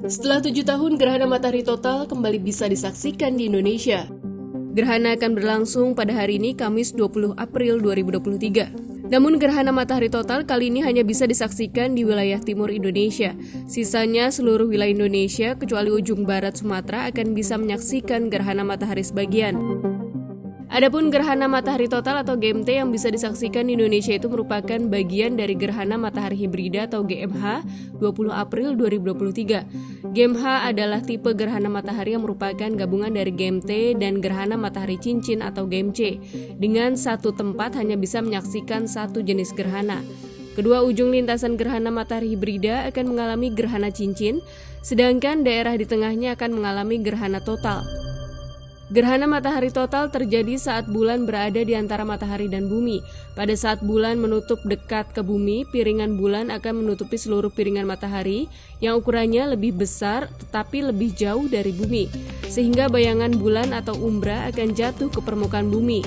Setelah 7 tahun, gerhana matahari total kembali bisa disaksikan di Indonesia. Gerhana akan berlangsung pada hari ini, Kamis 20 April 2023. Namun gerhana matahari total kali ini hanya bisa disaksikan di wilayah timur Indonesia. Sisanya seluruh wilayah Indonesia, kecuali ujung barat Sumatera, akan bisa menyaksikan gerhana matahari sebagian. Adapun gerhana matahari total atau GMT yang bisa disaksikan di Indonesia itu merupakan bagian dari gerhana matahari hibrida atau GMH 20 April 2023. GMH adalah tipe gerhana matahari yang merupakan gabungan dari GMT dan gerhana matahari cincin atau GMC. Dengan satu tempat hanya bisa menyaksikan satu jenis gerhana. Kedua ujung lintasan gerhana matahari hibrida akan mengalami gerhana cincin, sedangkan daerah di tengahnya akan mengalami gerhana total. Gerhana matahari total terjadi saat bulan berada di antara matahari dan bumi. Pada saat bulan menutup dekat ke bumi, piringan bulan akan menutupi seluruh piringan matahari yang ukurannya lebih besar tetapi lebih jauh dari bumi, sehingga bayangan bulan atau umbra akan jatuh ke permukaan bumi.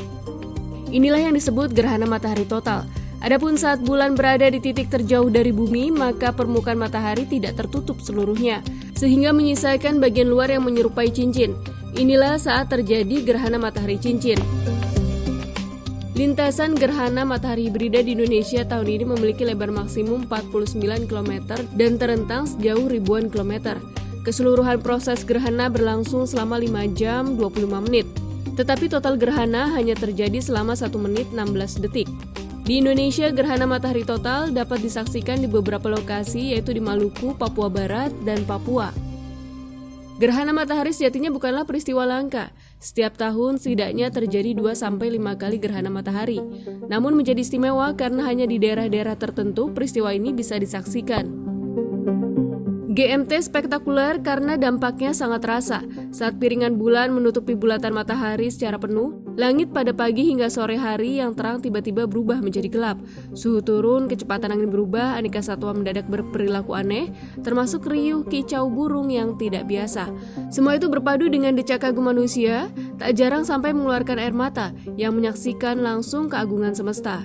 Inilah yang disebut gerhana matahari total. Adapun saat bulan berada di titik terjauh dari bumi, maka permukaan matahari tidak tertutup seluruhnya, sehingga menyisakan bagian luar yang menyerupai cincin. Inilah saat terjadi gerhana matahari cincin. Lintasan gerhana matahari hibrida di Indonesia tahun ini memiliki lebar maksimum 49 km dan terentang sejauh ribuan kilometer. Keseluruhan proses gerhana berlangsung selama 5 jam 25 menit. Tetapi total gerhana hanya terjadi selama 1 menit 16 detik. Di Indonesia, gerhana matahari total dapat disaksikan di beberapa lokasi, yaitu di Maluku, Papua Barat, dan Papua. Gerhana matahari sejatinya bukanlah peristiwa langka. Setiap tahun setidaknya terjadi 2-5 kali gerhana matahari. Namun menjadi istimewa karena hanya di daerah-daerah tertentu peristiwa ini bisa disaksikan. GMT spektakuler karena dampaknya sangat terasa. Saat piringan bulan menutupi bulatan matahari secara penuh, langit pada pagi hingga sore hari yang terang tiba-tiba berubah menjadi gelap. Suhu turun, kecepatan angin berubah, aneka satwa mendadak berperilaku aneh, termasuk riuh kicau burung yang tidak biasa. Semua itu berpadu dengan decak kagum manusia, tak jarang sampai mengeluarkan air mata yang menyaksikan langsung keagungan semesta.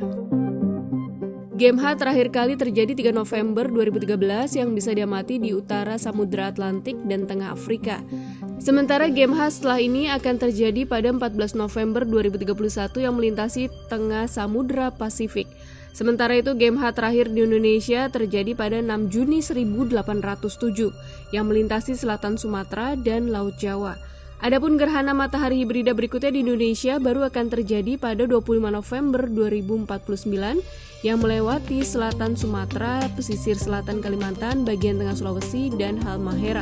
GMH terakhir kali terjadi 3 November 2013 yang bisa diamati di utara Samudra Atlantik dan Tengah Afrika. Sementara GMH setelah ini akan terjadi pada 14 November 2031 yang melintasi Tengah Samudra Pasifik. Sementara itu GMH terakhir di Indonesia terjadi pada 6 Juni 1807 yang melintasi selatan Sumatera dan Laut Jawa. Adapun gerhana matahari hibrida berikutnya di Indonesia baru akan terjadi pada 25 November 2049 yang melewati selatan Sumatera, pesisir selatan Kalimantan, bagian tengah Sulawesi, dan Halmahera.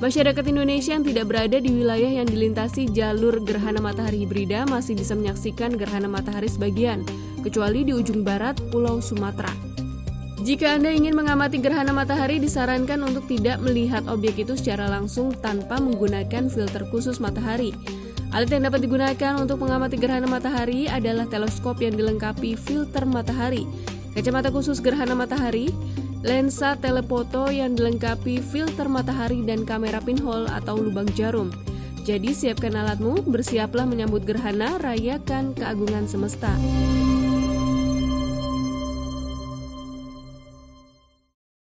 Masyarakat Indonesia yang tidak berada di wilayah yang dilintasi jalur gerhana matahari hibrida masih bisa menyaksikan gerhana matahari sebagian, kecuali di ujung barat Pulau Sumatera. Jika Anda ingin mengamati gerhana matahari, disarankan untuk tidak melihat objek itu secara langsung tanpa menggunakan filter khusus matahari. Alat yang dapat digunakan untuk mengamati gerhana matahari adalah teleskop yang dilengkapi filter matahari, kacamata khusus gerhana matahari, lensa telefoto yang dilengkapi filter matahari, dan kamera pinhole atau lubang jarum. Jadi siapkan alatmu, bersiaplah menyambut gerhana, rayakan keagungan semesta.